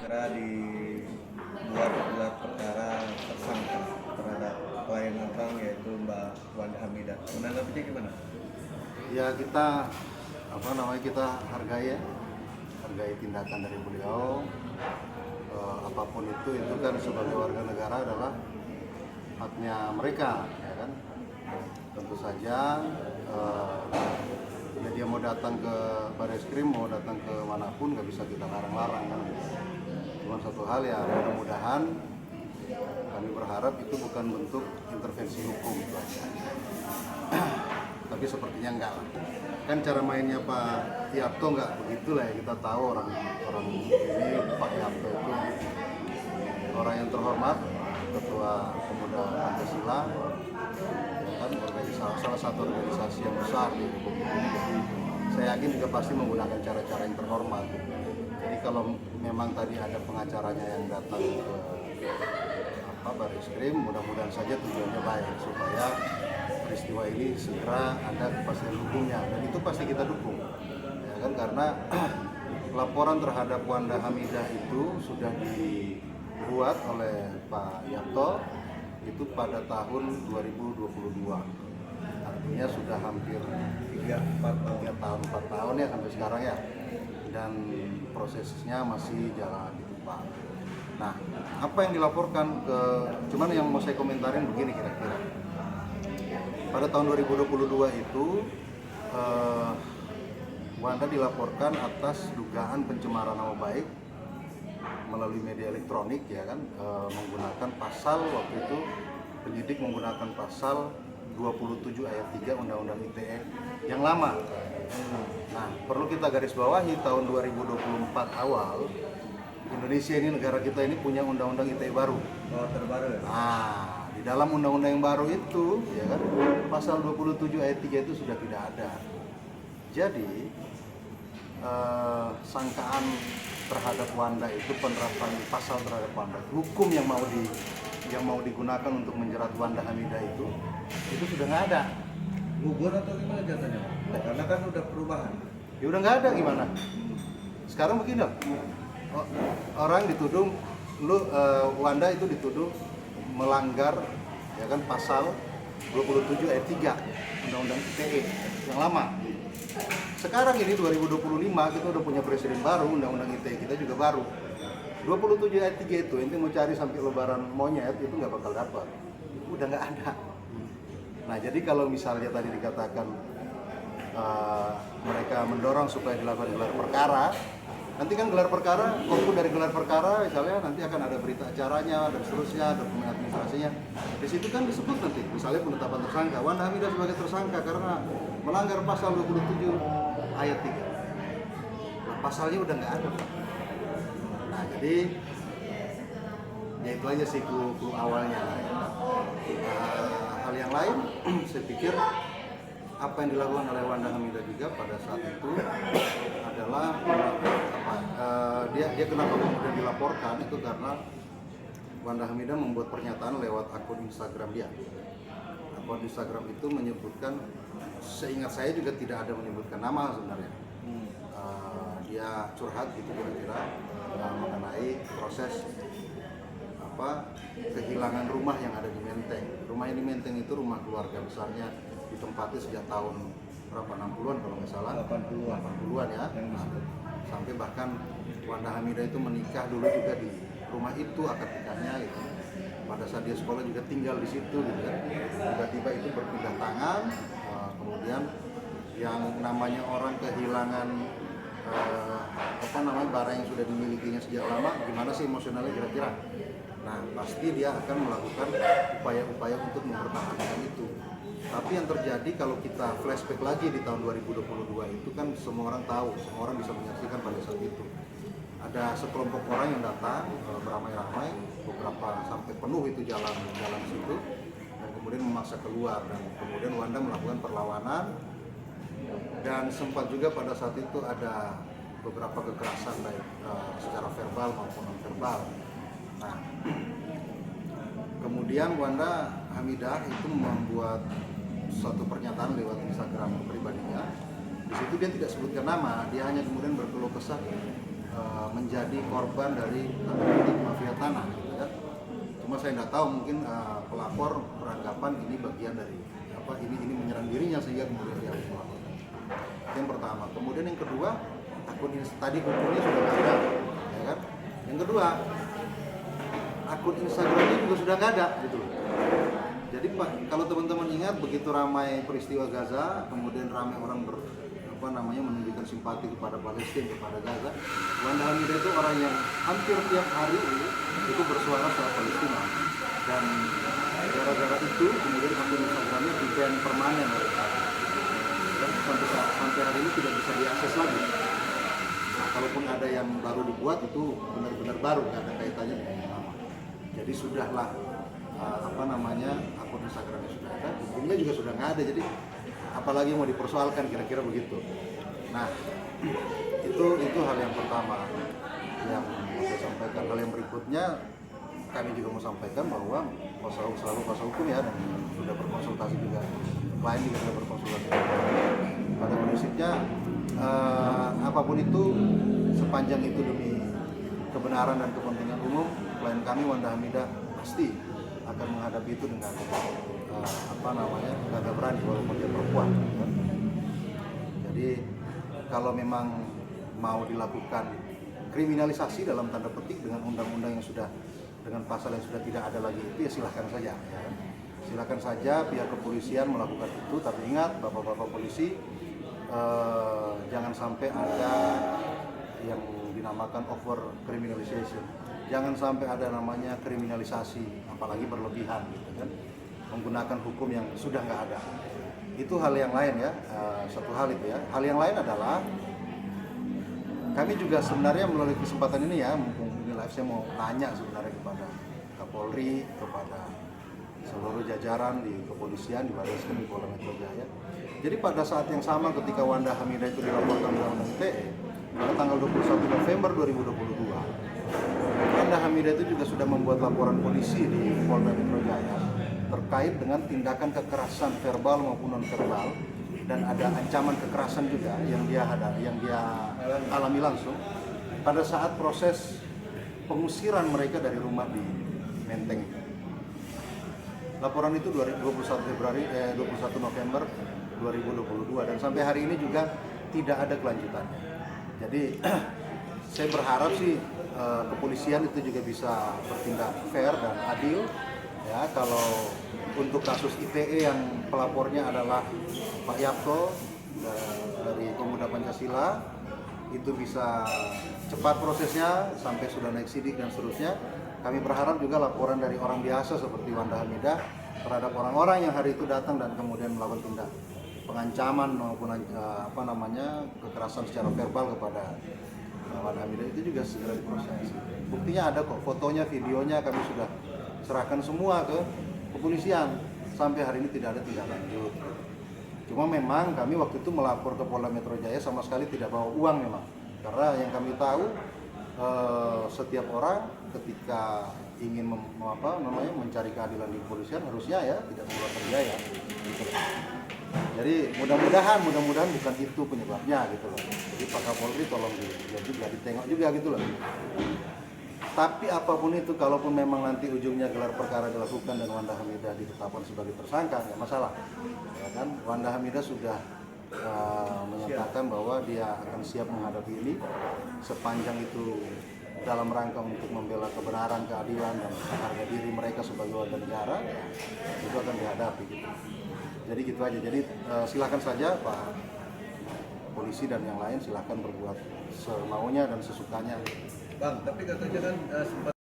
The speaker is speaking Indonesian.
Wanda dibuat gelar perkara tersangka terhadap klien abang yaitu Mbak Wanda Hamidah. Menanggapinya gimana? Ya kita hargai hargai tindakan dari beliau. Apapun itu kan sebagai warga negara adalah haknya mereka, ya kan. Tentu saja dia mau datang ke Bareskrim, mau datang ke manapun nggak bisa kita larang-larang kan. Cuma satu hal ya, mudah-mudahan kami berharap itu bukan bentuk intervensi hukum itu aja. Tapi sepertinya enggak lah. Kan cara mainnya Pak Yapto nggak begitulah ya, kita tahu orang ini Pak Yapto itu orang yang terhormat, ketua pemuda Pancasila, ya kan, salah satu organisasi yang besar di Republik ini. Saya yakin juga pasti menggunakan cara-cara yang terhormat. Jadi kalau memang tadi ada pengacaranya yang datang ke Bareskrim, mudah-mudahan saja tujuannya baik supaya peristiwa ini segera ada kepastian hukumnya, dan itu pasti kita dukung, ya kan, karena laporan terhadap Wanda Hamidah itu sudah dibuat oleh Pak Yapto itu pada tahun 2022, artinya sudah hampir 4 tahun ya sampai sekarang ya, dan prosesnya masih jalan gitu Pak. Nah, apa yang dilaporkan cuman yang mau saya komentarin begini kira-kira. Pada tahun 2022 itu Wanda dilaporkan atas dugaan pencemaran nama baik melalui media elektronik, ya kan, menggunakan pasal, waktu itu penyidik menggunakan pasal 27 ayat 3 Undang-Undang ITE yang lama. Nah, perlu kita garis bawahi, tahun 2024 awal Indonesia ini, negara kita ini punya Undang-Undang ITE baru. Oh, terbaru ya? Nah, di dalam undang-undang yang baru itu, ya kan, pasal 27 ayat 3 itu sudah tidak ada. Jadi, sangkaan terhadap Wanda itu, penerapan pasal terhadap Wanda, hukum yang mau digunakan untuk menjerat Wanda Hamidah itu sudah nggak ada. Gugur atau gimana jatuhnya? Karena kan udah perubahan. Ya udah nggak ada, gimana? Sekarang begini loh, orang dituduh, Wanda itu dituduh melanggar, ya kan, pasal 27 ayat 3 Undang-Undang ITE yang lama. Sekarang ini 2025 kita udah punya presiden baru, Undang-Undang ITE kita juga baru. 27 ayat 3 itu ente mau cari sampai lebaran monyet itu nggak bakal dapat. Udah nggak ada. Nah, jadi kalau misalnya tadi dikatakan mereka mendorong supaya dilakukan gelar perkara, nanti kan gelar perkara, output dari gelar perkara misalnya nanti akan ada berita acaranya dan seterusnya, dokumen administrasinya. Di situ kan disebut nanti, misalnya penetapan tersangka, Wanda Hamidah sebagai tersangka karena melanggar pasal 27 ayat 3. Nah, pasalnya udah nggak ada. Nah, jadi ya itu aja sih clue awalnya. Hal yang lain, saya pikir apa yang dilakukan oleh Wanda Hamidah juga pada saat itu adalah dia kenapa kemudian dilaporkan itu karena Wanda Hamidah membuat pernyataan lewat akun Instagram dia. Akun Instagram itu menyebutkan, seingat saya juga tidak ada menyebutkan nama sebenarnya. Dia curhat gitu kira-kira mengenai proses kehilangan rumah yang ada di Menteng. Rumah yang di Menteng itu rumah keluarga besarnya, ditempati sejak tahun berapa, 60-an kalau nggak salah, 80-an ya. Nah, sampai bahkan Wanda Hamidah itu menikah dulu juga di rumah itu, akad nikahnya gitu. Pada saat dia sekolah juga tinggal di situ gitu kan. Tiba-tiba itu berpindah tangan, kemudian yang namanya orang kehilangan barang yang sudah dimilikinya sejak lama, gimana sih emosionalnya kira-kira. Nah, pasti dia akan melakukan upaya-upaya untuk mempertahankan itu. Tapi yang terjadi kalau kita flashback lagi di tahun 2022 itu kan semua orang tahu, semua orang bisa menyaksikan pada saat itu. Ada sekelompok orang yang datang beramai-ramai, beberapa sampai penuh itu jalan situ, dan kemudian memaksa keluar, dan kemudian Wanda melakukan perlawanan, dan sempat juga pada saat itu ada beberapa kekerasan baik secara verbal maupun non verbal. Nah, kemudian Wanda Hamidah itu membuat suatu pernyataan lewat Instagram pribadinya. Di situ dia tidak sebutkan nama, dia hanya kemudian berkeluh kesah menjadi korban dari tanda petik mafia tanah gitu ya. Cuma saya nggak tahu, mungkin pelapor beranggapan ini bagian dari ini menyerang dirinya sehingga kemudian dia harus melaporkan. Yang pertama. Kemudian yang kedua, akun tadi hukumnya sudah nggak ada, ya kan? Yang kedua, akun Instagramnya juga sudah nggak ada gitu loh. Jadi Pak, kalau teman-teman ingat begitu ramai peristiwa Gaza, kemudian ramai orang menunjukkan simpati kepada Palestina, kepada Gaza. Wanda Hamidah itu orang yang hampir tiap hari itu bersuara soal Palestina. Dan gara-gara itu kemudian akun Instagramnya di-ban permanen oleh kami. Dan sampai hari ini tidak bisa diakses lagi. Nah, kalaupun ada yang baru dibuat itu benar-benar baru, nggak ada kaitannya dengan yang lama. Jadi sudahlah akun Instagramnya sudah ada, hukumnya juga sudah nggak ada. Jadi apalagi mau dipersoalkan, kira-kira begitu. Nah, itu hal yang pertama yang mau saya sampaikan. Hal yang berikutnya kami juga mau sampaikan bahwa selalu kuasa hukum ya, dan sudah berkonsultasi juga, klien juga sudah berkonsultasi. Pada prinsipnya apapun itu, sepanjang itu demi kebenaran dan kepentingan umum, klien kami Wanda Hamidah pasti akan menghadapi itu dengan gagah berani walaupun dia perempuan. Jadi kalau memang mau dilakukan kriminalisasi dalam tanda petik dengan undang-undang yang sudah, dengan pasal yang sudah tidak ada lagi itu, ya silahkan saja. Ya. Silahkan saja pihak kepolisian melakukan itu, tapi ingat bapak-bapak polisi, jangan sampai ada yang dinamakan over criminalization. Jangan sampai ada namanya kriminalisasi, apalagi berlebihan, gitu kan, menggunakan hukum yang sudah nggak ada. Itu hal yang lain ya, satu hal itu ya. Hal yang lain adalah kami juga sebenarnya melalui kesempatan ini ya, mumpung ini live, saya mau nanya sebenarnya kepada Kapolri, kepada seluruh jajaran di kepolisian, di Barreskrim, di Polda Metro Jaya. Jadi pada saat yang sama ketika Wanda Hamidah itu dilaporkan Undang-Undang ITE pada tanggal 21 November 2022, Wanda Hamidah itu juga sudah membuat laporan polisi di Polda Metro Jaya terkait dengan tindakan kekerasan verbal maupun non verbal, dan ada ancaman kekerasan juga yang dia alami langsung pada saat proses pengusiran mereka dari rumah di Menteng. Laporan itu 21 November 2022, dan sampai hari ini juga tidak ada kelanjutannya. Jadi saya berharap sih kepolisian itu juga bisa bertindak fair dan adil ya. Kalau untuk kasus ITE yang pelapornya adalah Pak Yapto dari Pemuda Pancasila, itu bisa cepat prosesnya sampai sudah naik sidik dan seterusnya. Kami berharap juga laporan dari orang biasa seperti Wanda Hamidah terhadap orang-orang yang hari itu datang dan kemudian melakukan tindak pengancaman maupun kekerasan secara verbal kepada Wanda Hamidah itu juga segera diproses. Buktinya ada kok, fotonya, videonya kami sudah serahkan semua ke kepolisian. Sampai hari ini tidak ada tindak lanjut. Cuma memang kami waktu itu melapor ke Polda Metro Jaya sama sekali tidak bawa uang memang. Karena yang kami tahu setiap orang ketika ingin mencari keadilan di kepolisian harusnya ya tidak mengeluarkan biaya. Gitu. Jadi mudah-mudahan bukan itu penyebabnya gitu loh. Jadi Pak Kapolri tolong dilihat juga, ditengok juga gitu loh. Tapi apapun itu, kalaupun memang nanti ujungnya gelar perkara dilakukan dan Wanda Hamidah ditetapkan sebagai tersangka, nggak masalah. Ya kan, Wanda Hamidah sudah menyatakan bahwa dia akan siap menghadapi ini sepanjang itu dalam rangka untuk membela kebenaran, keadilan, dan harga diri mereka sebagai warga negara, itu akan dihadapi. Gitu. Jadi gitu aja. Jadi silakan saja Pak polisi dan yang lain, silakan berbuat semaunya dan sesukanya. Bang, tapi katanya kan sempat